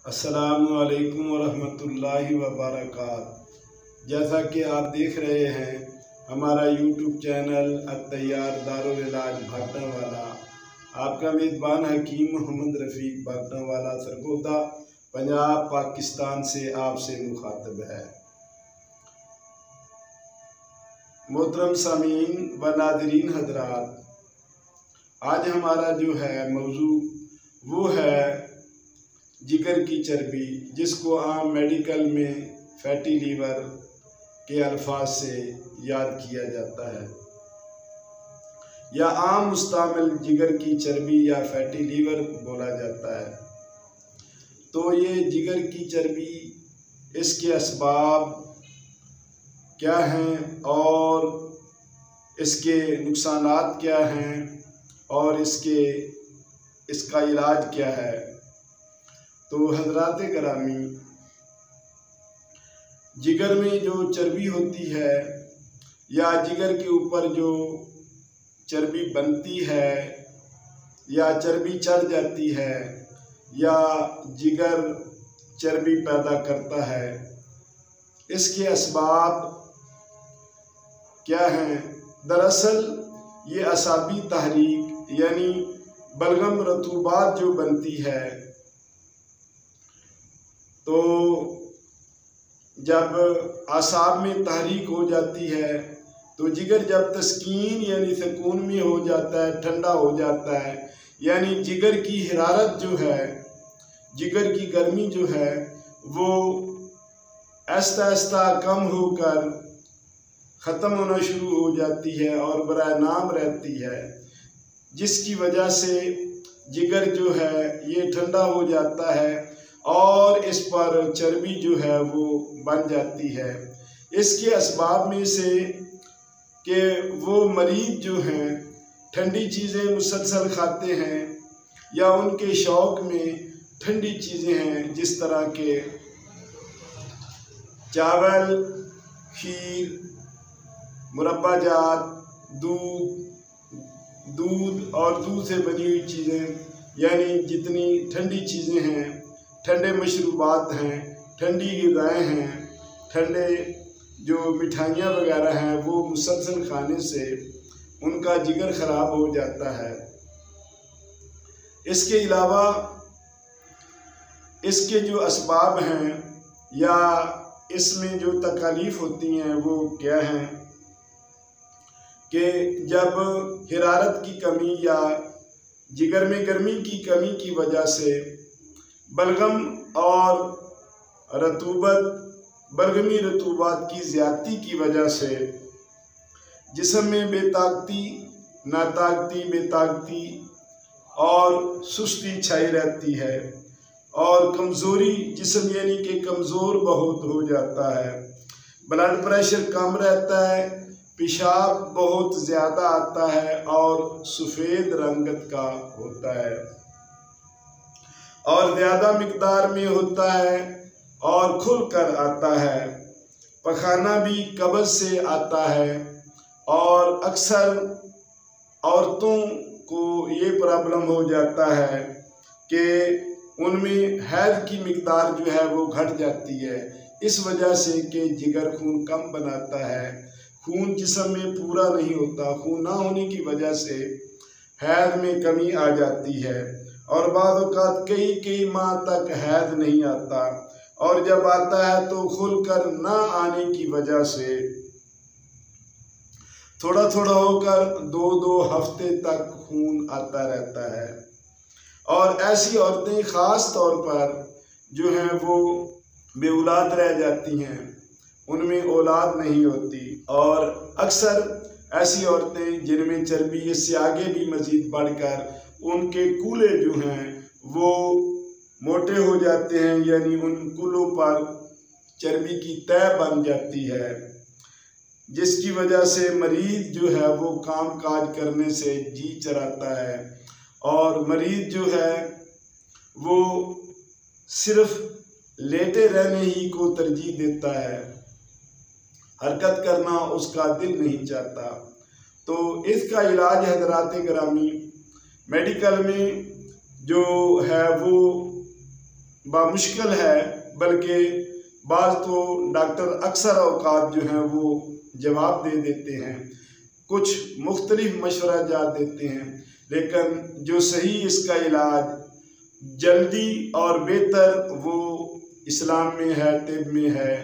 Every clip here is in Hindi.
अस्सलामु अलैकुम वरहमतुल्लाहि वबरकात। जैसा कि आप देख रहे हैं हमारा यूट्यूब चैनल अत्तैयार दारुल इलाज भाटनावाला, आपका मेज़बान हकीम मोहम्मद रफ़ीक भाटनावाला सरगोदा पंजाब पाकिस्तान से आपसे मुखातब है। मोहतरम सामीन व नाज़रीन हज़रात, आज हमारा जो है मौजू वो है जिगर की चर्बी, जिसको आम मेडिकल में फैटी लीवर के अल्फाज से याद किया जाता है, या आम मुस्तामिल जिगर की चर्बी या फैटी लीवर बोला जाता है। तो ये जिगर की चर्बी, इसके असबाब क्या हैं और इसके नुकसानात क्या हैं और इसका इलाज क्या है। तो हजरात करामी, जिगर में जो चर्बी होती है या जिगर के ऊपर जो चर्बी बनती है या चर्बी चढ़ जाती है या जिगर चर्बी पैदा करता है, इसके असबाब क्या हैं। दरअसल ये असाबी तहरीक यानी बलगम रतूबात जो बनती है, तो जब आसाब में तहरीक हो जाती है तो जिगर जब तस्कीन यानी सुकून में हो जाता है, ठंडा हो जाता है, यानी जिगर की हरारत जो है, जिगर की गर्मी जो है वो आहिस्ता आहिस्ता कम होकर ख़त्म होना शुरू हो जाती है और बराए नाम रहती है, जिसकी वजह से जिगर जो है ये ठंडा हो जाता है और इस पर चर्बी जो है वो बन जाती है। इसके असबाब में से कि वो मरीज जो हैं ठंडी चीज़ें मुसलसल खाते हैं या उनके शौक़ में ठंडी चीज़ें हैं, जिस तरह के चावल, खीर, मुरब्बा जात, दूध और दूध से बनी हुई चीज़ें, यानी जितनी ठंडी चीज़ें हैं, ठंडे मशरूबात हैं, ठंडी ग़िज़ाएँ हैं, ठंडे जो मिठाइयाँ वगैरह हैं, वो मुसलसल खाने से उनका जिगर ख़राब हो जाता है। इसके अलावा इसके जो असबाब हैं या इसमें जो तकालीफ होती हैं वो क्या हैं कि जब हरारत की कमी या जिगर में गर्मी की कमी की वजह से बलगम और बलगमी रतूबात की ज़्यादती की वजह से जिस्म में बेताकती, बेताकती और सुस्ती छाई रहती है और कमज़ोरी, जिस्म यानी कि कमज़ोर बहुत हो जाता है, ब्लड प्रेशर कम रहता है, पेशाब बहुत ज़्यादा आता है और सफ़ेद रंगत का होता है और ज़्यादा मिकदार में होता है और खुल कर आता है। पखाना भी कब्ज़ से आता है और अक्सर औरतों को ये प्रॉब्लम हो जाता है कि उनमें हैज़ की मिकदार जो है वो घट जाती है, इस वजह से कि जिगर खून कम बनाता है, खून जिस्म में पूरा नहीं होता, खून ना होने की वजह से हैज़ में कमी आ जाती है और बाद औक़ात कई माह तक हैज़ नहीं आता और जब आता है तो खुलकर ना आने की वजह से थोड़ा थोड़ा होकर 2-2 हफ्ते तक खून आता रहता है। और ऐसी औरतें ख़ास तौर पर जो हैं वो बेऔलाद रह जाती हैं, उनमें औलाद नहीं होती और अक्सर ऐसी औरतें जिनमें चर्बी इससे आगे भी मज़ीद बढ़कर उनके कूल्हे जो हैं वो मोटे हो जाते हैं, यानी उन कूलों पर चर्बी की तह बन जाती है, जिसकी वजह से मरीज़ जो है वो काम काज करने से जी चराता है और मरीज़ जो है वो सिर्फ लेटे रहने ही को तरजीह देता है, हरकत करना उसका दिल नहीं चाहता। तो इसका इलाज हज़रात गिरामी मेडिकल में जो है वो बामुश्किल है, बल्कि बाज़ तो डॉक्टर अक्सर औकात जो हैं वो जवाब दे देते हैं, कुछ मुख्तलिफ मशवरा जात देते हैं, लेकिन जो सही इसका इलाज जल्दी और बेहतर वो इस्लाम में है, तिब में है।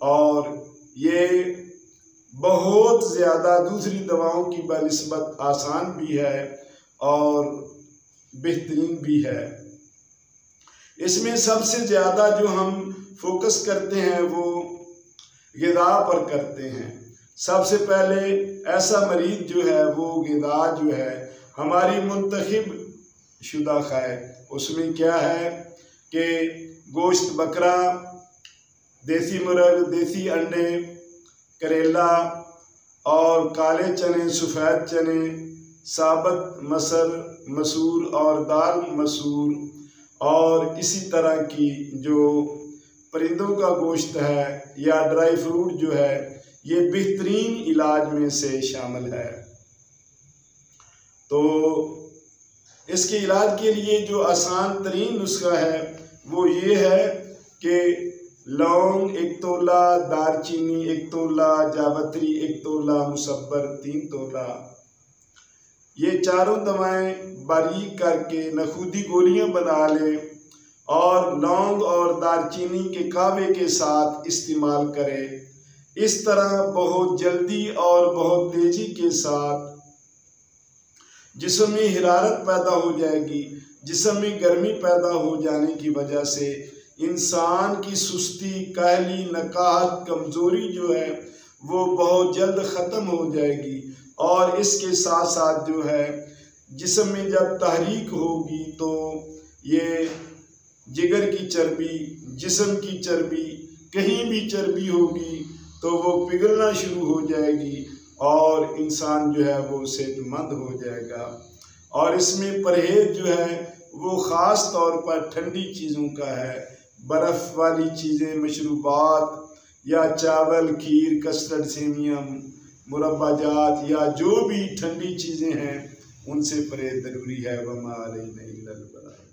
और ये बहुत ज़्यादा दूसरी दवाओं की बनिस्बत आसान भी है और बेहतरीन भी है। इसमें सबसे ज़्यादा जो हम फोकस करते हैं वो ग़िज़ा पर करते हैं। सबसे पहले ऐसा मरीज़ जो है वो ग़िज़ा जो है हमारी मुंतखब शुदा है, उसमें क्या है कि गोश्त बकरा, देसी मुर्ग, देसी अंडे, करेला और काले चने, सफ़ेद चने, साबत मसर, मसूर और दाल मसूर, और इसी तरह की जो परिंदों का गोश्त है या ड्राई फ्रूट जो है, ये बेहतरीन इलाज में से शामिल है। तो इसके इलाज के लिए जो आसान तरीन नुस्खा है वो ये है कि लौंग 1 तोला, दारचीनी 1 तोला, जावित्री 1 तोला, मुसब्बर 3 तोला, ये चारों दवाएं बारीक करके नखूदी गोलियां बना लें और लौंग और दारचीनी के कावे के साथ इस्तेमाल करें। इस तरह बहुत जल्दी और बहुत तेज़ी के साथ जिस्म में हिरारत पैदा हो जाएगी। जिस्म में गर्मी पैदा हो जाने की वजह से इंसान की सुस्ती, काहली, नकाहत, कमज़ोरी जो है वो बहुत जल्द ख़त्म हो जाएगी। और इसके साथ साथ जो है जिस्म में जब तहरीक होगी तो ये जिगर की चर्बी, जिस्म की चर्बी, कहीं भी चर्बी होगी तो वो पिघलना शुरू हो जाएगी और इंसान जो है वो सेहतमंद हो जाएगा। और इसमें परहेज जो है वो ख़ास तौर पर ठंडी चीज़ों का है। बर्फ़ वाली चीज़ें, मशरूबात या चावल, खीर, कस्टर्ड, सेमिया, मुरब्बा जात या जो भी ठंडी चीज़ें हैं उनसे परहेज ज़रूरी है। वमा अलैना इल्लल बलाग।